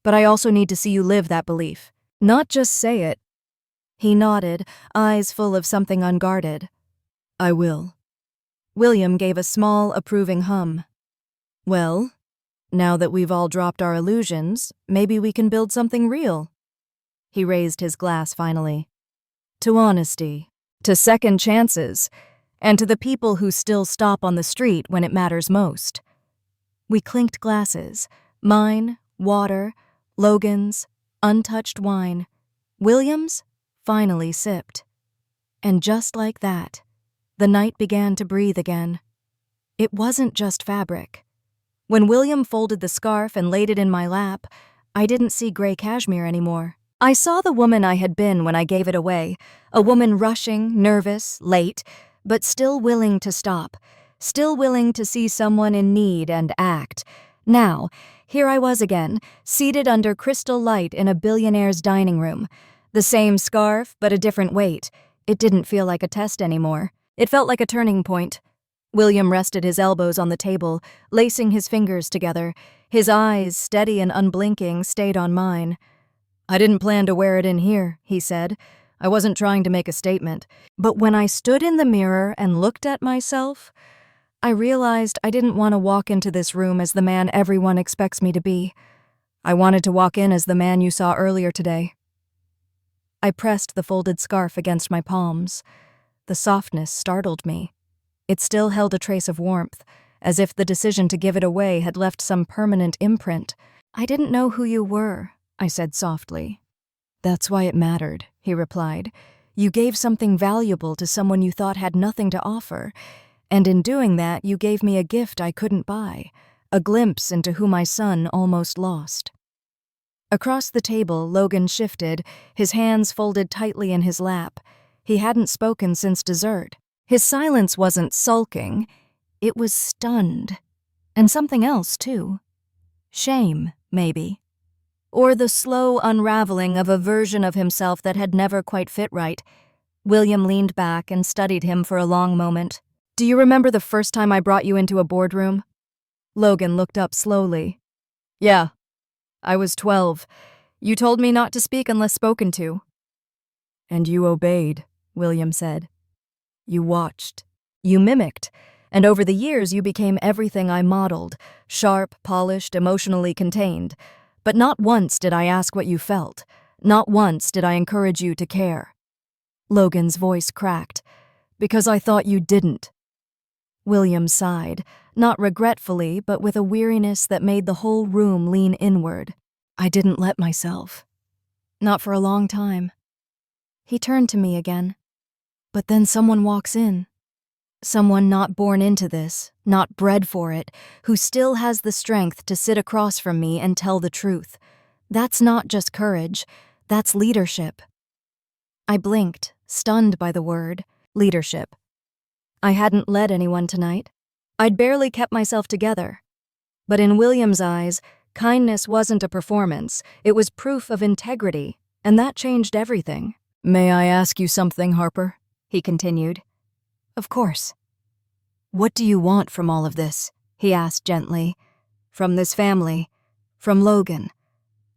"but I also need to see you live that belief, not just say it." He nodded, eyes full of something unguarded. "I will." William gave a small, approving hum. "Well, now that we've all dropped our illusions, maybe we can build something real." He raised his glass finally. "To honesty, to second chances, and to the people who still stop on the street when it matters most." We clinked glasses, mine, water, Logan's, untouched wine. William's finally sipped. And just like that, the night began to breathe again. It wasn't just fabric. When William folded the scarf and laid it in my lap, I didn't see gray cashmere anymore. I saw the woman I had been when I gave it away, a woman rushing, nervous, late, but still willing to stop, still willing to see someone in need and act. Now, here I was again, seated under crystal light in a billionaire's dining room. The same scarf, but a different weight. It didn't feel like a test anymore. It felt like a turning point. William rested his elbows on the table, lacing his fingers together. His eyes, steady and unblinking, stayed on mine. "I didn't plan to wear it in here," he said. "I wasn't trying to make a statement. But when I stood in the mirror and looked at myself, I realized I didn't want to walk into this room as the man everyone expects me to be. I wanted to walk in as the man you saw earlier today." I pressed the folded scarf against my palms. The softness startled me. It still held a trace of warmth, as if the decision to give it away had left some permanent imprint. "I didn't know who you were," I said softly. "That's why it mattered," he replied. "You gave something valuable to someone you thought had nothing to offer, and in doing that you gave me a gift I couldn't buy, a glimpse into who my son almost lost." Across the table, Logan shifted, his hands folded tightly in his lap. He hadn't spoken since dessert. His silence wasn't sulking, it was stunned. And something else, too. Shame, maybe. or the slow unraveling of a version of himself that had never quite fit right. William leaned back and studied him for a long moment. "Do you remember the first time I brought you into a boardroom?" Logan looked up slowly. "Yeah. I was 12. You told me not to speak unless spoken to." "And you obeyed," William said. "You watched. You mimicked. And over the years you became everything I modeled, sharp, polished, emotionally contained. But not once did I ask what you felt. Not once did I encourage you to care." Logan's voice cracked. "Because I thought you didn't." William sighed, not regretfully, but with a weariness that made the whole room lean inward. "I didn't let myself. Not for a long time." He turned to me again. "But then someone walks in. Someone not born into this, not bred for it, who still has the strength to sit across from me and tell the truth. That's not just courage, that's leadership." I blinked, stunned by the word, leadership. I hadn't led anyone tonight. I'd barely kept myself together. But in William's eyes, kindness wasn't a performance, it was proof of integrity, and that changed everything. "May I ask you something, Harper?" he continued. "Of course." "What do you want from all of this?" he asked gently. "From this family, from Logan,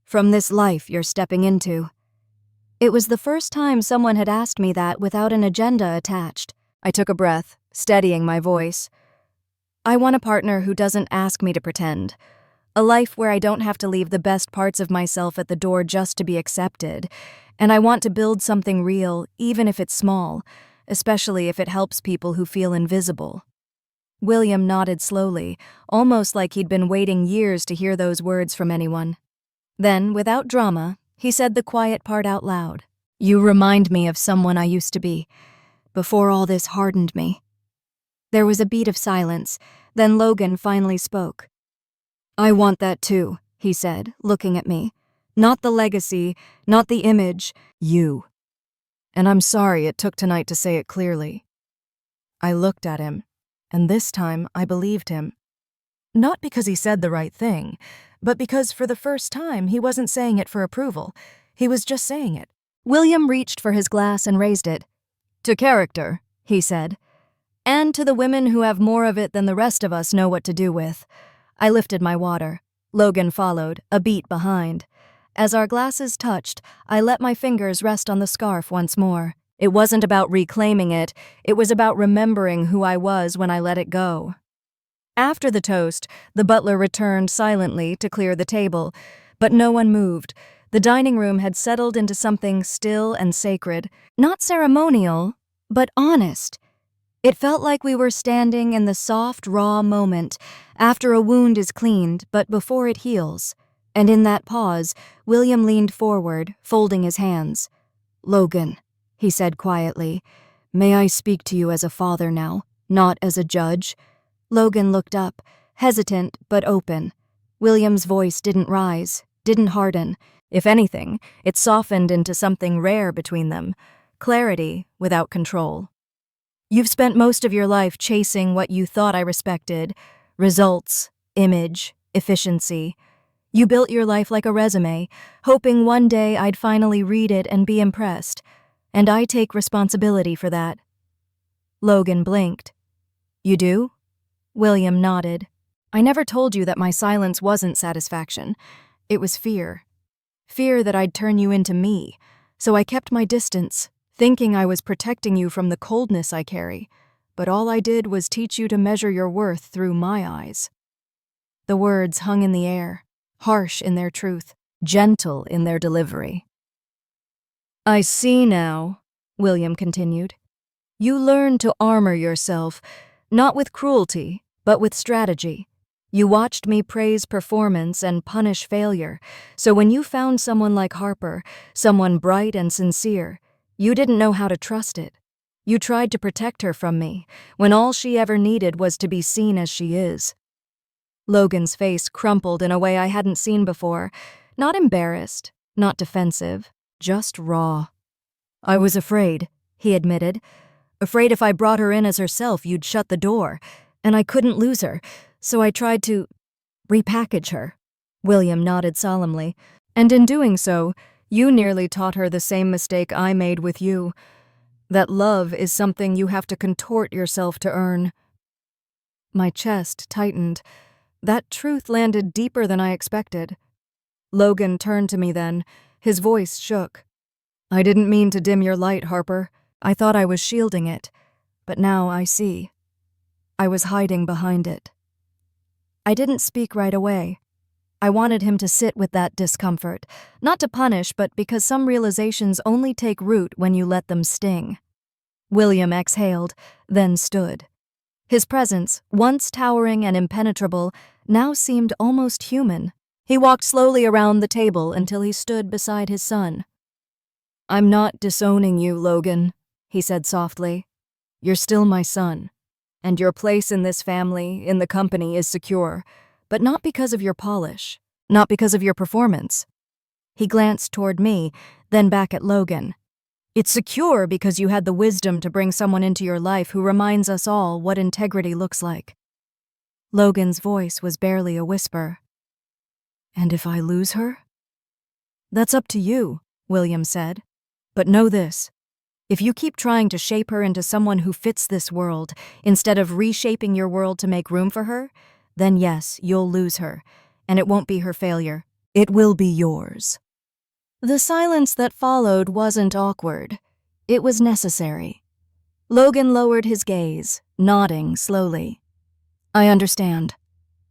from this life you're stepping into?" It was the first time someone had asked me that without an agenda attached. I took a breath, steadying my voice. "I want a partner who doesn't ask me to pretend. A life where I don't have to leave the best parts of myself at the door just to be accepted. And I want to build something real, even if it's small, especially if it helps people who feel invisible." William nodded slowly, almost like he'd been waiting years to hear those words from anyone. Then, without drama, he said the quiet part out loud. "You remind me of someone I used to be, before all this hardened me." There was a beat of silence, then Logan finally spoke. "I want that too," he said, looking at me. "Not the legacy, not the image, you. And I'm sorry it took tonight to say it clearly." I looked at him, and this time I believed him. Not because he said the right thing, but because for the first time he wasn't saying it for approval. He was just saying it. William reached for his glass and raised it. "To character," he said. "And to the women who have more of it than the rest of us know what to do with." I lifted my water. Logan followed, a beat behind. As our glasses touched, I let my fingers rest on the scarf once more. It wasn't about reclaiming it, it was about remembering who I was when I let it go. After the toast, the butler returned silently to clear the table, but no one moved. The dining room had settled into something still and sacred, not ceremonial, but honest. It felt like we were standing in the soft, raw moment, after a wound is cleaned but before it heals. And in that pause, William leaned forward, folding his hands. "Logan," he said quietly, "may I speak to you as a father now, not as a judge?" Logan looked up, hesitant but open. William's voice didn't rise, didn't harden. If anything, it softened into something rare between them, clarity without control. "You've spent most of your life chasing what you thought I respected, results, image, efficiency. You built your life like a resume, hoping one day I'd finally read it and be impressed. And I take responsibility for that." Logan blinked. "You do?" William nodded. "I never told you that my silence wasn't satisfaction. It was fear. Fear that I'd turn you into me. So I kept my distance, thinking I was protecting you from the coldness I carry. But all I did was teach you to measure your worth through my eyes." The words hung in the air, harsh in their truth, gentle in their delivery. "I see now," William continued. "You learned to armor yourself, not with cruelty, but with strategy. You watched me praise performance and punish failure, so when you found someone like Harper, someone bright and sincere, you didn't know how to trust it. You tried to protect her from me, when all she ever needed was to be seen as she is." Logan's face crumpled in a way I hadn't seen before, not embarrassed, not defensive, just raw. "I was afraid," he admitted. "Afraid if I brought her in as herself, you'd shut the door, and I couldn't lose her, so I tried to repackage her." William nodded solemnly. And in doing so, you nearly taught her the same mistake I made with you, that love is something you have to contort yourself to earn." My chest tightened. That truth landed deeper than I expected. Logan turned to me then. His voice shook. "I didn't mean to dim your light, Harper. I thought I was shielding it, but now I see. I was hiding behind it." I didn't speak right away. I wanted him to sit with that discomfort, not to punish, but because some realizations only take root when you let them sting. William exhaled, then stood. His presence, once towering and impenetrable, now seemed almost human. He walked slowly around the table until he stood beside his son. "I'm not disowning you, Logan," he said softly. "You're still my son, and your place in this family, in the company, is secure, but not because of your polish, not because of your performance." He glanced toward me, then back at Logan. "It's secure because you had the wisdom to bring someone into your life who reminds us all what integrity looks like." Logan's voice was barely a whisper. "And if I lose her?" "That's up to you," William said. "But know this. If you keep trying to shape her into someone who fits this world, instead of reshaping your world to make room for her, then yes, you'll lose her, and it won't be her failure. It will be yours." The silence that followed wasn't awkward. It was necessary. Logan lowered his gaze, nodding slowly. "I understand."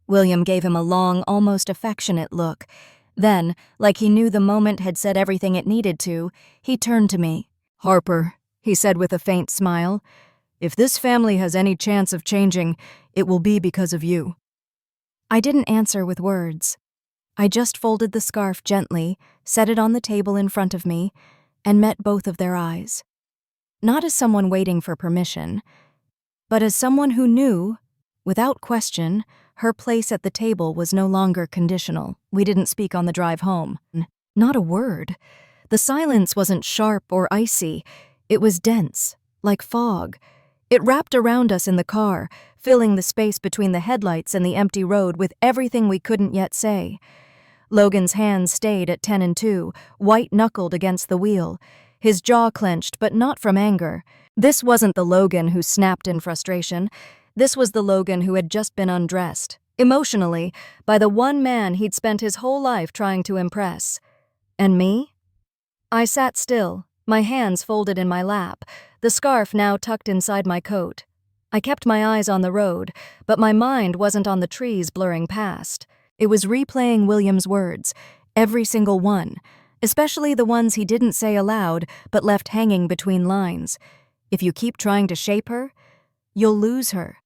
William gave him a long, almost affectionate look. Then, like he knew the moment had said everything it needed to, he turned to me. "Harper," he said with a faint smile, "if this family has any chance of changing, it will be because of you." I didn't answer with words. I just folded the scarf gently, set it on the table in front of me, and met both of their eyes. Not as someone waiting for permission, but as someone who knew, without question, her place at the table was no longer conditional. We didn't speak on the drive home. Not a word. The silence wasn't sharp or icy. It was dense, like fog. It wrapped around us in the car, filling the space between the headlights and the empty road with everything we couldn't yet say. Logan's hands stayed at 10 and 2, white-knuckled against the wheel, his jaw clenched, but not from anger. This wasn't the Logan who snapped in frustration. This was the Logan who had just been undressed, emotionally, by the one man he'd spent his whole life trying to impress. And me? I sat still, my hands folded in my lap, the scarf now tucked inside my coat. I kept my eyes on the road, but my mind wasn't on the trees blurring past. It was replaying William's words, every single one, especially the ones he didn't say aloud but left hanging between lines. If you keep trying to shape her, you'll lose her.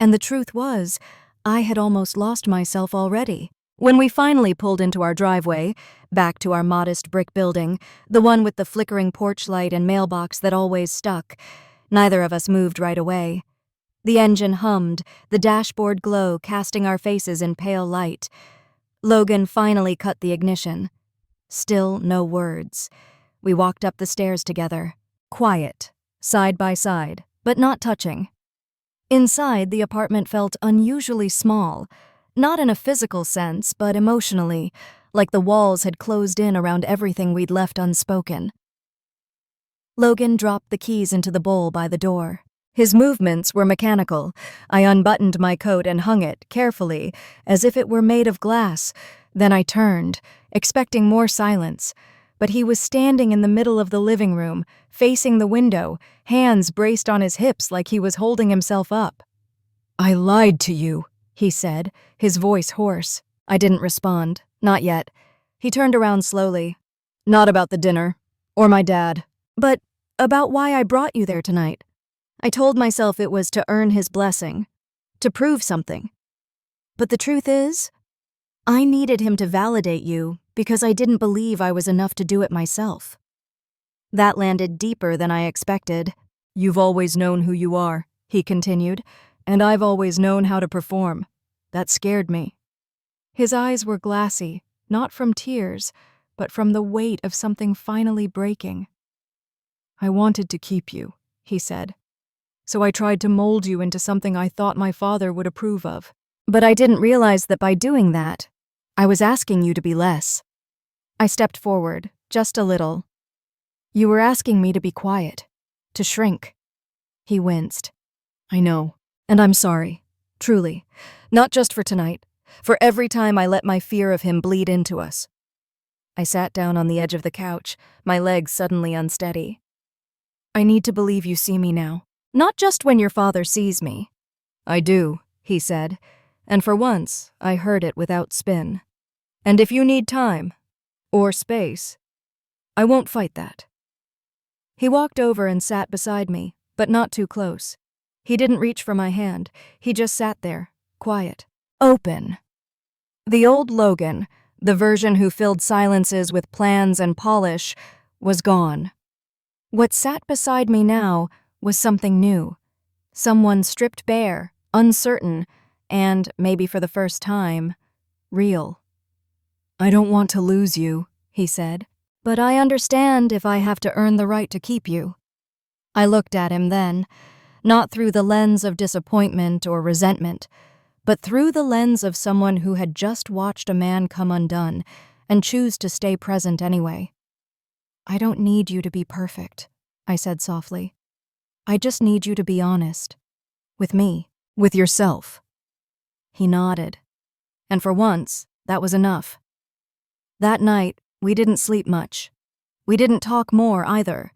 And the truth was, I had almost lost myself already. When we finally pulled into our driveway, back to our modest brick building, the one with the flickering porch light and mailbox that always stuck, neither of us moved right away. The engine hummed, the dashboard glow casting our faces in pale light. Logan finally cut the ignition. Still no words. We walked up the stairs together, quiet, side by side, but not touching. Inside, the apartment felt unusually small, not in a physical sense, but emotionally, like the walls had closed in around everything we'd left unspoken. Logan dropped the keys into the bowl by the door. His movements were mechanical. I unbuttoned my coat and hung it, carefully, as if it were made of glass. Then I turned, expecting more silence. But he was standing in the middle of the living room, facing the window, hands braced on his hips like he was holding himself up. "I lied to you," he said, his voice hoarse. I didn't respond. Not yet. He turned around slowly. "Not about the dinner, or my dad, but about why I brought you there tonight." I told myself it was to earn his blessing, to prove something. But the truth is, I needed him to validate you because I didn't believe I was enough to do it myself. That landed deeper than I expected. "You've always known who you are," he continued, "and I've always known how to perform. That scared me." His eyes were glassy, not from tears, but from the weight of something finally breaking. "I wanted to keep you," he said. "So I tried to mold you into something I thought my father would approve of. But I didn't realize that by doing that, I was asking you to be less." I stepped forward, just a little. "You were asking me to be quiet, to shrink." He winced. "I know, and I'm sorry. Truly. Not just for tonight. For every time I let my fear of him bleed into us." I sat down on the edge of the couch, my legs suddenly unsteady. "I need to believe you see me now. Not just when your father sees me." "I do," he said, and for once I heard it without spin. "And if you need time, or space, I won't fight that." He walked over and sat beside me, but not too close. He didn't reach for my hand. He just sat there, quiet, open. The old Logan, the version who filled silences with plans and polish, was gone. What sat beside me now was something new. Someone stripped bare, uncertain, and, maybe for the first time, real. "I don't want to lose you," he said, "but I understand if I have to earn the right to keep you." I looked at him then, not through the lens of disappointment or resentment, but through the lens of someone who had just watched a man come undone and choose to stay present anyway. "I don't need you to be perfect," I said softly. "I just need you to be honest. With me. With yourself." He nodded. And for once, that was enough. That night, we didn't sleep much. We didn't talk more either.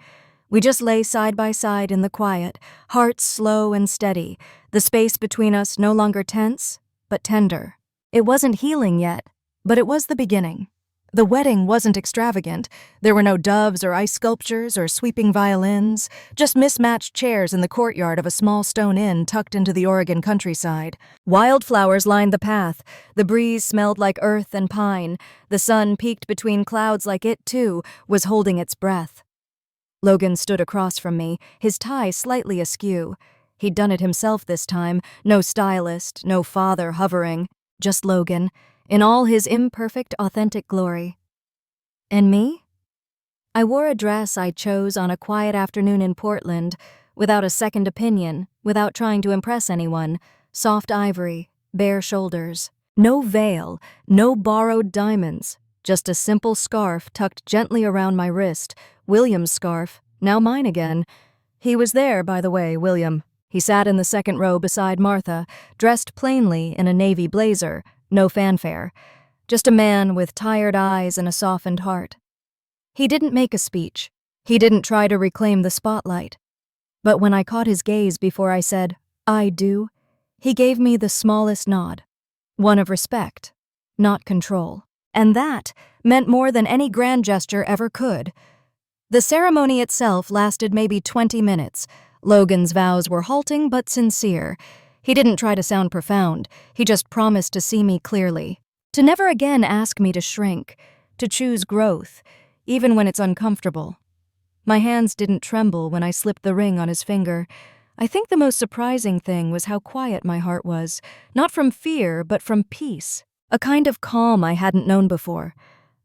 We just lay side by side in the quiet, hearts slow and steady, the space between us no longer tense, but tender. It wasn't healing yet, but it was the beginning. The wedding wasn't extravagant. There were no doves or ice sculptures or sweeping violins, just mismatched chairs in the courtyard of a small stone inn tucked into the Oregon countryside. Wildflowers lined the path. The breeze smelled like earth and pine. The sun peeked between clouds like it, too, was holding its breath. Logan stood across from me, his tie slightly askew. He'd done it himself this time, no stylist, no father hovering, just Logan, in all his imperfect, authentic glory. And me? I wore a dress I chose on a quiet afternoon in Portland, without a second opinion, without trying to impress anyone. Soft ivory, bare shoulders. No veil, no borrowed diamonds, just a simple scarf tucked gently around my wrist. William's scarf, now mine again. He was there, by the way, William. He sat in the second row beside Martha, dressed plainly in a navy blazer, no fanfare. Just a man with tired eyes and a softened heart. He didn't make a speech. He didn't try to reclaim the spotlight. But when I caught his gaze before I said, "I do," he gave me the smallest nod. One of respect, not control. And that meant more than any grand gesture ever could. The ceremony itself lasted maybe 20 minutes. Logan's vows were halting but sincere. He didn't try to sound profound. He just promised to see me clearly. To never again ask me to shrink. To choose growth, even when it's uncomfortable. My hands didn't tremble when I slipped the ring on his finger. I think the most surprising thing was how quiet my heart was. Not from fear, but from peace. A kind of calm I hadn't known before.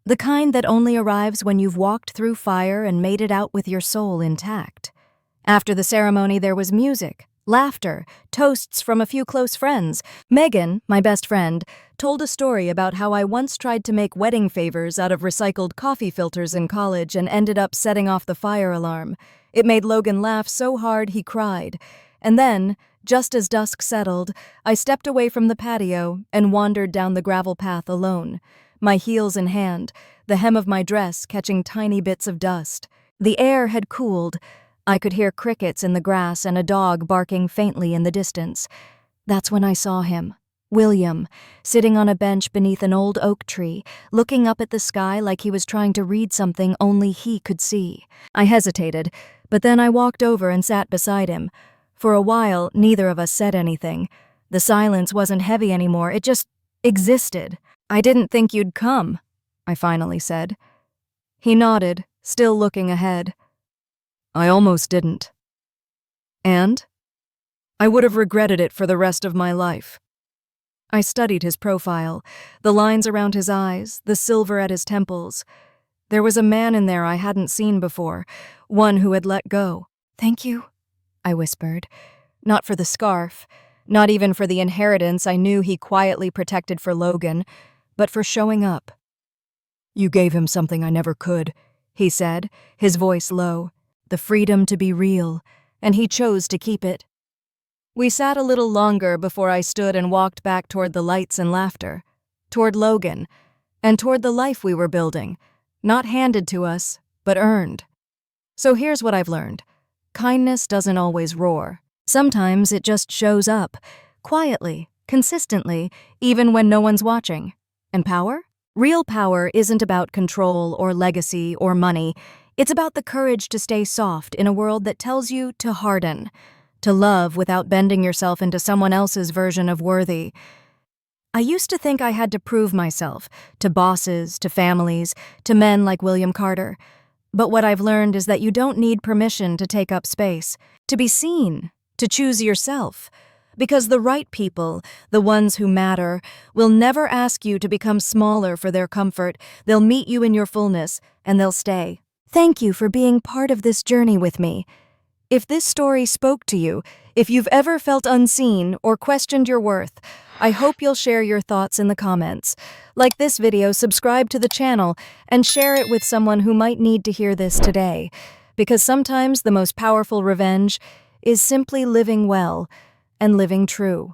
The kind that only arrives when you've walked through fire and made it out with your soul intact. After the ceremony, there was music, laughter, toasts from a few close friends. Megan, my best friend, told a story about how I once tried to make wedding favors out of recycled coffee filters in college and ended up setting off the fire alarm. It made Logan laugh so hard he cried. And then, just as dusk settled, I stepped away from the patio and wandered down the gravel path alone, my heels in hand, the hem of my dress catching tiny bits of dust. The air had cooled. I could hear crickets in the grass and a dog barking faintly in the distance. That's when I saw him, William, sitting on a bench beneath an old oak tree, looking up at the sky like he was trying to read something only he could see. I hesitated, but then I walked over and sat beside him. For a while, neither of us said anything. The silence wasn't heavy anymore, it just existed. "I didn't think you'd come," I finally said. He nodded, still looking ahead. "I almost didn't. And? I would have regretted it for the rest of my life." I studied his profile, the lines around his eyes, the silver at his temples. There was a man in there I hadn't seen before, one who had let go. "Thank you," I whispered. Not for the scarf, not even for the inheritance I knew he quietly protected for Logan, but for showing up. "You gave him something I never could," he said, his voice low. "The freedom to be real, and he chose to keep it." We sat a little longer before I stood and walked back toward the lights and laughter, toward Logan, and toward the life we were building, not handed to us, but earned. So here's what I've learned. Kindness doesn't always roar. Sometimes it just shows up, quietly, consistently, even when no one's watching. And power? Real power isn't about control or legacy or money. It's about the courage to stay soft in a world that tells you to harden, to love without bending yourself into someone else's version of worthy. I used to think I had to prove myself, to bosses, to families, to men like William Carter. But what I've learned is that you don't need permission to take up space, to be seen, to choose yourself. Because the right people, the ones who matter, will never ask you to become smaller for their comfort. They'll meet you in your fullness, and they'll stay. Thank you for being part of this journey with me. If this story spoke to you, if you've ever felt unseen or questioned your worth, I hope you'll share your thoughts in the comments. Like this video, subscribe to the channel, and share it with someone who might need to hear this today. Because sometimes the most powerful revenge is simply living well and living true.